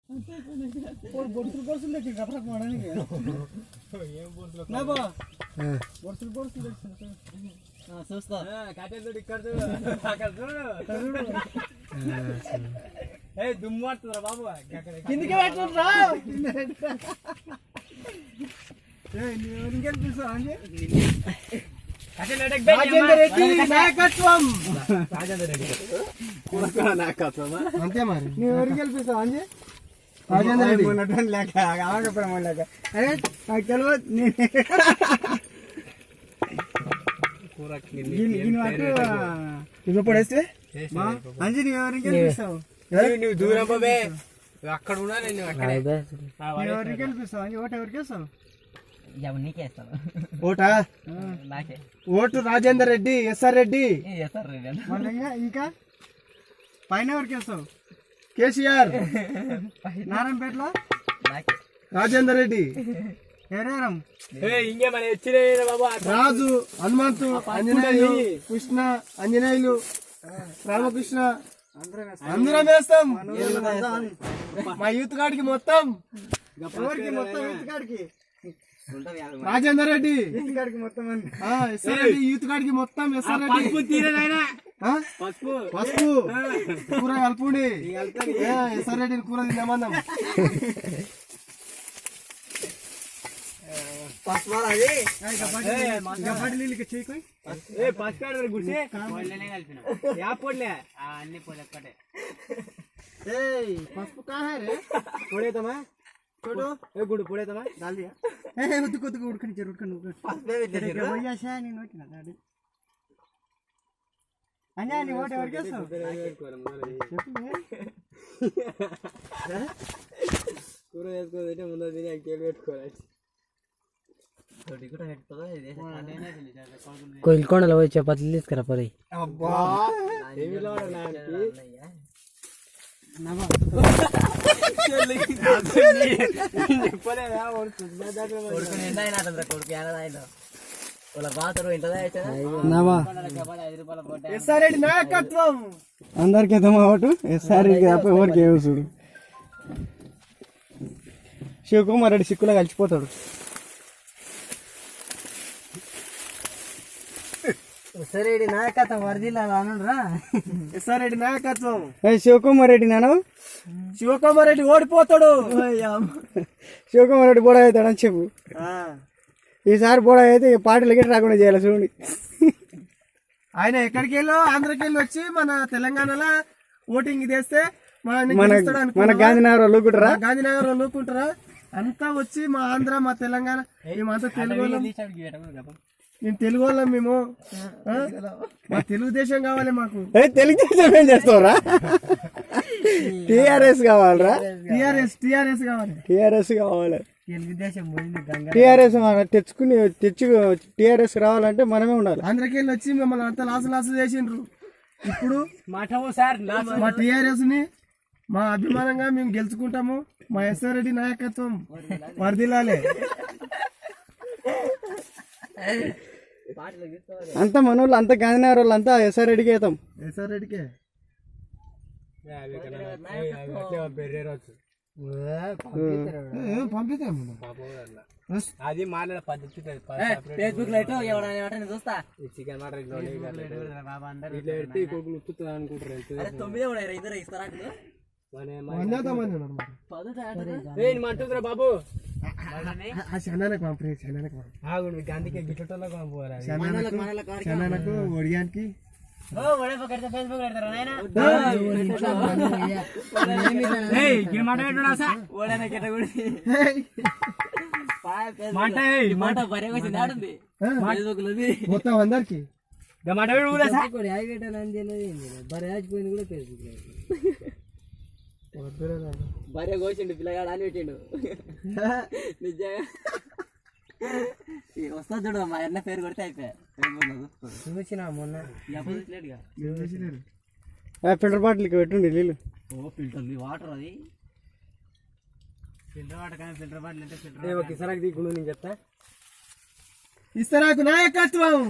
బొడుసులు బొడుసులు తెచ్చి గపరా పోవడానికి ఏం బొడుసులు నా బా బొడుసులు బొడుసులు తెచ్చి చూస్తా కట్టేది ఇక్కడ అక్కడ చూడు ఏ దుమ్ము పడుతుందిరా బాబు కిందికి పెట్టురా రాజేందర్ రెడ్డి నాయకత్వం అంతే మరి నువ్వు ఎవరికి గెలిపిస్తావు అంజీ రాజేందర్ రెడ్డి ఉన్నటువంటి లేక ఆగపడం లేక అరే నాకు తెలియదు నువ్వు పడేస్తే అంజీ నువ్వు ఎవరికి గెలిపిస్తావు నువ్వు దూరం బాబే అక్కడ ఉన్నా నేను ఎవరికి గెలిపిస్తావు అంజీ ఓటు ఎవరికి వేస్తావు ఓటా ఓటు రాజేందర్ రెడ్డి ఎస్ఆర్ రెడ్డి ఇంకా పైన ఎవరికి వేస్తావు కేసీఆర్ నారాయణపేటలో రాజేందర్ రెడ్డి రాజు హనుమంతు ఆంజనేయులు కృష్ణ ఆంజనేయులు రామకృష్ణ అందరం వేస్తాం మా యూత్ కాడికి మొత్తం ఎవరికి మొత్తం యూత్ కాడికి రాజేందర్ రెడ్డి మొత్తం ఎస్ఆర్ రెడ్డి యూత్ కాడికి మొత్తం ఎస్ఆర్ రెడ్డి పసుపు కూర కలుపుండి ఎస్ఆర్ రెడ్డి కూర తినమందాం పసుపు కారే పొడేతమా छोटो ए गुड पुढे तमा डाल दिया ए उतको उतको उडकनी जरूर भैया शानी नोटी ना गाडी अन्या नी ओटे वर केसो కూర వేసుకో అంటే ముందు దీని కేల్ పెట్టుకోవాలి తోటి కూడా హెడ్తదా ఇది కోయిల్కొండలో పోయి చపాతీలు తీసుకురా పరి అబ్బా ఏమి లోడ నాకి నవా నాయకత్వం అందరికి ఓటు ఎస్ఆర్ ఎవరికి చూడు శివకుమార్ రెడ్డి సిక్కులో కలిసిపోతాడు ఎస్ఆర్ రెడ్డి నాయకత్వం వరదిల్లా ఎస్ఆర్ రెడ్డి నాయకత్వం శివకుమార్ రెడ్డి నాను శివకుమార్ రెడ్డి ఓడిపోతాడు శివకుమార్ రెడ్డి బోడ అవుతాడు అని చెప్పు ఈసారి బోడ అయితే పార్టీలకి రాకుండా చేయాలి చూడండి ఆయన ఎక్కడికి వెళ్ళో ఆంధ్రకి వెళ్ళి వచ్చి మన తెలంగాణలో ఓటింగ్ చేస్తే మన గాంధీనగర్ లూకుంటారా గాంధీనగర్ లూకుంటారా అంతా వచ్చి మా ఆంధ్ర మా తెలంగాణ మేమంతా తెలుగు నేను తెలుగు వాళ్ళం మేము మా తెలుగుదేశం కావాలి మాకు తెలుగుదేశం ఏం చేస్తావురా టిఆర్ఎస్ కావాలరా టిఆర్ఎస్ కావాలి టిఆర్ఎస్ కావాలి తెలుగుదేశం టిఆర్ఎస్ తెచ్చుకుని టిఆర్ఎస్ రావాలంటే మనమే ఉండాలి ఆంధ్రకి వెళ్ళి వచ్చి మిమ్మల్ని అంతా లాసు చేసిండ్రు ఇప్పుడు మా టిఆర్ఎస్ ని మా అభిమానంగా మేము గెలుచుకుంటాము మా ఎస్ఆర్ రెడ్డి నాయకత్వం వరదిల్లాలే అంతా మన వాళ్ళు అంతా గాంధీనగర్ వాళ్ళు అంతా ఎస్ఆర్ రెడ్డికి అవుతాం ఎస్ఆర్ రెడ్డికే అది మాట్లాడే పద్ధతి ఫేస్బుక్ లో చూస్తా చికెన్ అనుకుంటారు బాబు గాంధీకి గిట్టోళ్ళకు ఒడియానికి మొత్తం అందరికి భార్య కోసిండు పిల్లగాడు అని పెట్టిండు నిజంగా వస్తా చూడు మా అన్న పేరు కొడితే అయిపోయా చూసినా మొన్న ఫిల్టర్ బాటిల్కి పెట్టుండి నీళ్ళు ఫిల్టర్ వాటర్ అది ఫిల్టర్ వాటర్ కానీ ఫిల్టర్ బాటిల్ అంటే ఫిల్టర్ ఇసరాకు దిగుండు నేను చెప్తా ఇసరాకు నాయకత్వం